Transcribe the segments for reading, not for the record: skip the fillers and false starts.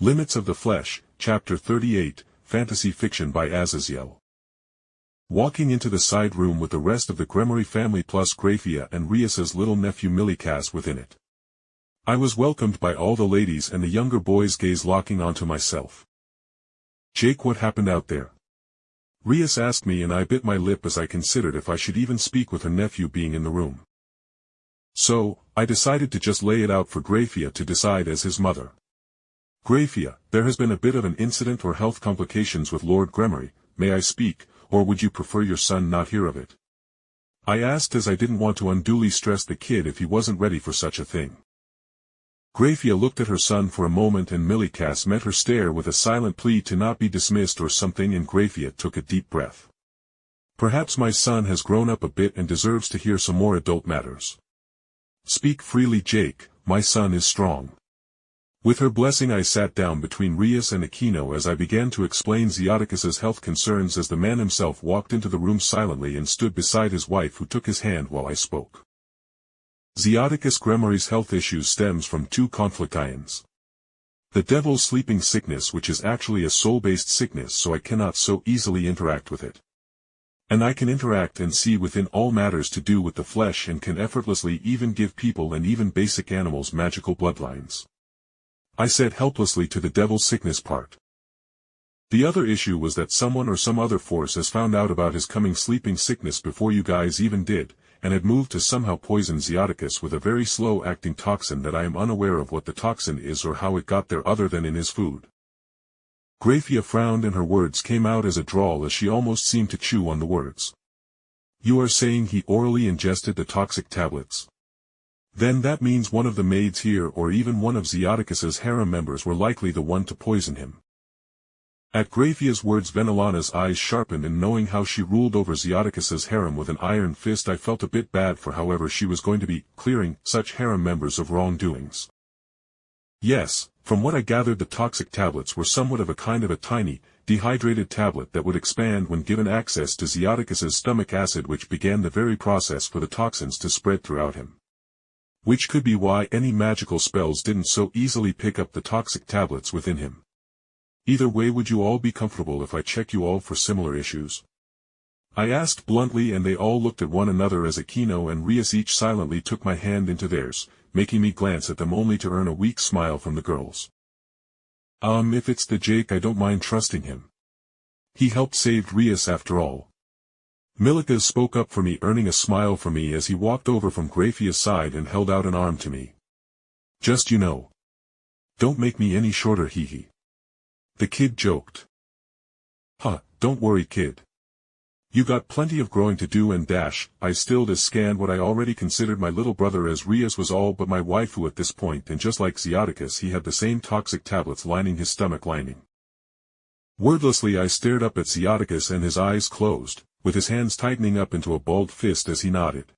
Limits of the Flesh, Chapter 38, Fantasy Fiction by Azazyel. Walking into the side room with the rest of the Gremory family plus Grayfia and Rias's little nephew Millicas within it. I was welcomed by all the ladies and the younger boys' gaze locking onto myself. "Jake, what happened out there?" Rias asked me, and I bit my lip as I considered if I should even speak with her nephew being in the room. So, I decided to just lay it out for Grayfia to decide as his mother. "Grayfia, there has been a bit of an incident or health complications with Lord Gremory. May I speak, or would you prefer your son not hear of it?" I asked, as I didn't want to unduly stress the kid if he wasn't ready for such a thing. Grayfia looked at her son for a moment, and Millicas met her stare with a silent plea to not be dismissed or something, and Grayfia took a deep breath. Perhaps my son has grown up a bit and deserves to hear some more adult matters. "Speak freely, Jake, my son is strong." With her blessing, I sat down between Rias and Aquino as I began to explain Zeoticus's health concerns, as the man himself walked into the room silently and stood beside his wife, who took his hand while I spoke. Zeoticus Gremory's health issues stems from two conflictions. The devil's sleeping sickness, which is actually a soul-based sickness, so I cannot so easily interact with it. And I can interact and see within all matters to do with the flesh, and can effortlessly even give people and even basic animals magical bloodlines. I said helplessly to the devil's sickness part. The other issue was that someone or some other force has found out about his coming sleeping sickness before you guys even did, and had moved to somehow poison Zeoticus with a very slow-acting toxin that I am unaware of what the toxin is or how it got there other than in his food. Grayfia frowned, and her words came out as a drawl, as she almost seemed to chew on the words. "You are saying he orally ingested the toxic tablets? Then that means one of the maids here, or even one of Zeoticus's harem members, were likely the one to poison him." At Grayfia's words, Venelana's eyes sharpened, and knowing how she ruled over Zeoticus's harem with an iron fist, I felt a bit bad for however she was going to be clearing such harem members of wrongdoings. "Yes, from what I gathered, the toxic tablets were somewhat of a kind of a tiny, dehydrated tablet that would expand when given access to Zeoticus's stomach acid, which began the very process for the toxins to spread throughout him. Which could be why any magical spells didn't so easily pick up the toxic tablets within him. Either way, would you all be comfortable if I check you all for similar issues?" I asked bluntly, and they all looked at one another as Aquino and Rias each silently took my hand into theirs, making me glance at them only to earn a weak smile from the girls. If it's the Jake, I don't mind trusting him. He helped save Rias after all." Millicas spoke up for me, earning a smile from me as he walked over from Grayfia's side and held out an arm to me. "Just, you know. Don't make me any shorter, hee. The kid joked. "Huh, don't worry, kid. You got plenty of growing to do and dash." I stilled as scanned what I already considered my little brother, as Rias was all but my waifu at this point, and just like Zeoticus, he had the same toxic tablets lining his stomach lining. Wordlessly I stared up at Zeoticus, and his eyes closed, with his hands tightening up into a balled fist as he nodded.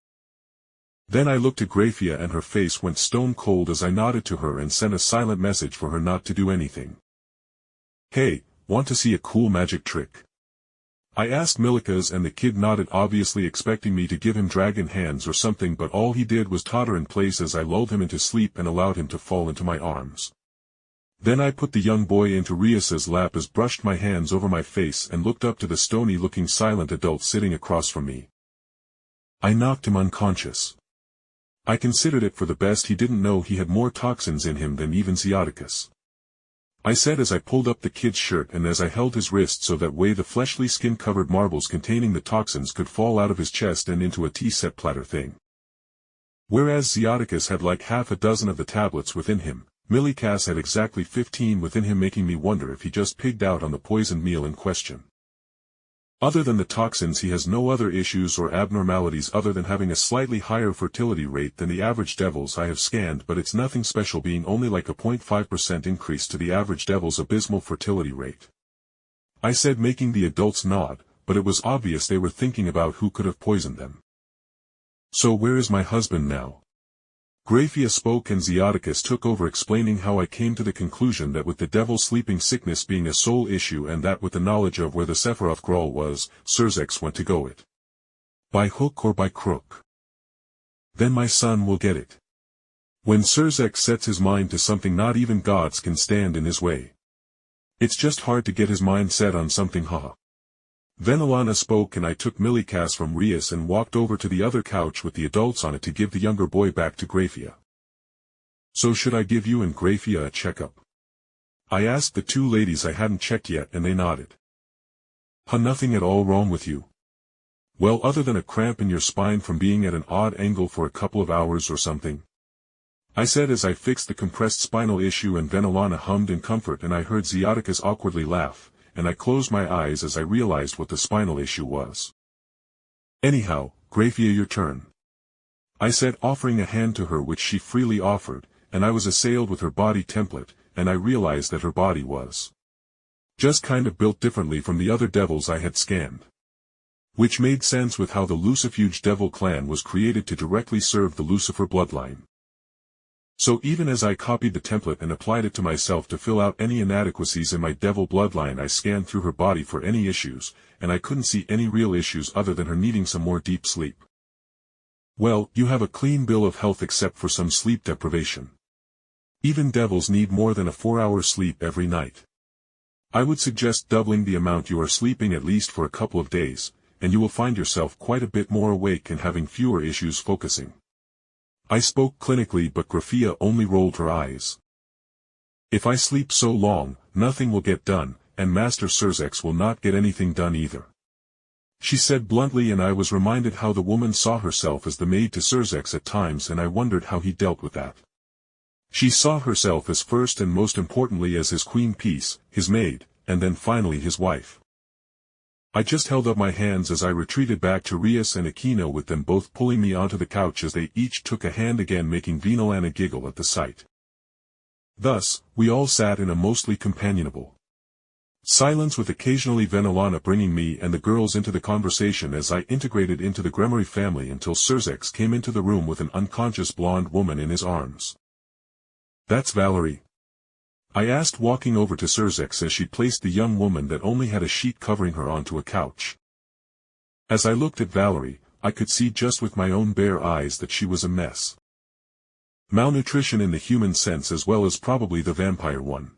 Then I looked at Grayfia, and her face went stone cold as I nodded to her and sent a silent message for her not to do anything. "Hey, want to see a cool magic trick?" I asked Millicas, and the kid nodded, obviously expecting me to give him dragon hands or something, but all he did was totter in place as I lulled him into sleep and allowed him to fall into my arms. Then I put the young boy into Rias's lap, as brushed my hands over my face and looked up to the stony-looking silent adult sitting across from me. I knocked him unconscious. I considered it for the best he didn't know he had more toxins in him than even Zeoticus. I said as I pulled up the kid's shirt, and as I held his wrist so that way the fleshly skin-covered marbles containing the toxins could fall out of his chest and into a tea-set platter thing. Whereas Zeoticus had like half a dozen of the tablets within him, Millicas had exactly 15 within him, making me wonder if he just pigged out on the poisoned meal in question. Other than the toxins, he has no other issues or abnormalities other than having a slightly higher fertility rate than the average devils I have scanned, but it's nothing special, being only like a 0.5% increase to the average devil's abysmal fertility rate. I said, making the adults nod, but it was obvious they were thinking about who could have poisoned them. "So where is my husband now?" Grayfia spoke, and Zeoticus took over, explaining how I came to the conclusion that with the devil's sleeping sickness being a soul issue, and that with the knowledge of where the Sephiroth Grawl was, Surzex went to go it. By hook or by crook. Then my son will get it. When Surzek sets his mind to something, not even gods can stand in his way. It's just hard to get his mind set on something, haha. Venelana spoke, and I took Millicas from Rias and walked over to the other couch with the adults on it to give the younger boy back to Grayfia. So should I give you and Grayfia a checkup? I asked the two ladies I hadn't checked yet, and they nodded. Nothing at all wrong with you? Well, other than a cramp in your spine from being at an odd angle for a couple of hours or something, I said as I fixed the compressed spinal issue, and Venelana hummed in comfort, and I heard Ziaticus awkwardly laugh, and I closed my eyes as I realized what the spinal issue was. Anyhow, Grayfia, your turn, I said, offering a hand to her, which she freely offered, and I was assailed with her body template, and I realized that her body was just kind of built differently from the other devils I had scanned. Which made sense with how the Lucifuge devil clan was created to directly serve the Lucifer bloodline. So even as I copied the template and applied it to myself to fill out any inadequacies in my devil bloodline, I scanned through her body for any issues, and I couldn't see any real issues other than her needing some more deep sleep. Well, you have a clean bill of health except for some sleep deprivation. Even devils need more than a 4-hour sleep every night. I would suggest doubling the amount you are sleeping at least for a couple of days, and you will find yourself quite a bit more awake and having fewer issues focusing. I spoke clinically, but Grayfia only rolled her eyes. If I sleep so long, nothing will get done, and Master Surzek will not get anything done either, she said bluntly, and I was reminded how the woman saw herself as the maid to Surzek at times, and I wondered how he dealt with that. She saw herself as first and most importantly as his queen piece, his maid, and then finally his wife. I just held up my hands as I retreated back to Rias and Aquino, with them both pulling me onto the couch as they each took a hand, again making Venelana giggle at the sight. Thus, we all sat in a mostly companionable silence, with occasionally Venelana bringing me and the girls into the conversation as I integrated into the Gremory family until Surzek came into the room with an unconscious blonde woman in his arms. That's Valerie? I asked, walking over to Surzek as she placed the young woman that only had a sheet covering her onto a couch. As I looked at Valerie, I could see just with my own bare eyes that she was a mess. Malnutrition in the human sense as well as probably the vampire one.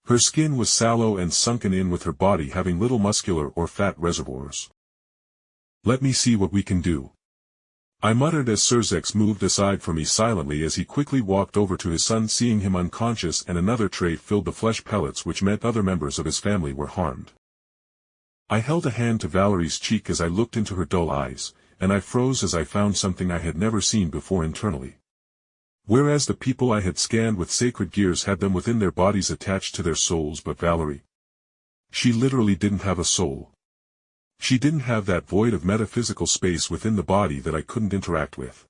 Her skin was sallow and sunken in, with her body having little muscular or fat reservoirs. Let me see what we can do, I muttered as Surzek moved aside from me silently as he quickly walked over to his son, seeing him unconscious, and another tray filled the flesh pellets, which meant other members of his family were harmed. I held a hand to Valerie's cheek as I looked into her dull eyes, and I froze as I found something I had never seen before internally. Whereas the people I had scanned with sacred gears had them within their bodies attached to their souls, but Valerie, she literally didn't have a soul. She didn't have that void of metaphysical space within the body that I couldn't interact with.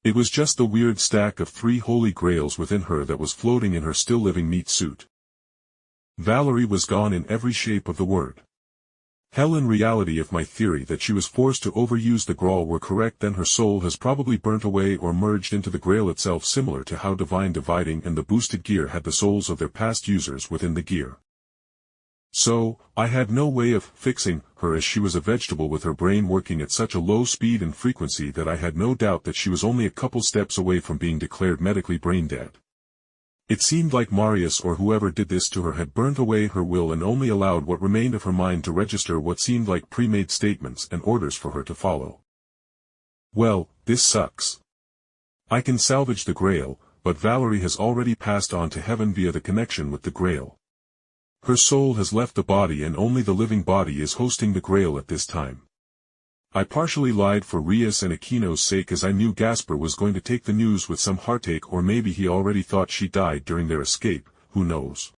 It was just the weird stack of 3 holy grails within her that was floating in her still living meat suit. Valerie was gone in every shape of the word. Hell, in reality, if my theory that she was forced to overuse the grail were correct, then her soul has probably burnt away or merged into the grail itself, similar to how Divine Dividing and the boosted gear had the souls of their past users within the gear. So, I had no way of fixing her, as she was a vegetable with her brain working at such a low speed and frequency that I had no doubt that she was only a couple steps away from being declared medically brain dead. It seemed like Marius or whoever did this to her had burnt away her will and only allowed what remained of her mind to register what seemed like pre-made statements and orders for her to follow. Well, this sucks. I can salvage the Grail, but Valerie has already passed on to heaven via the connection with the Grail. Her soul has left the body and only the living body is hosting the Grail at this time. I partially lied for Rias and Aquino's sake, as I knew Gasper was going to take the news with some heartache, or maybe he already thought she died during their escape, who knows.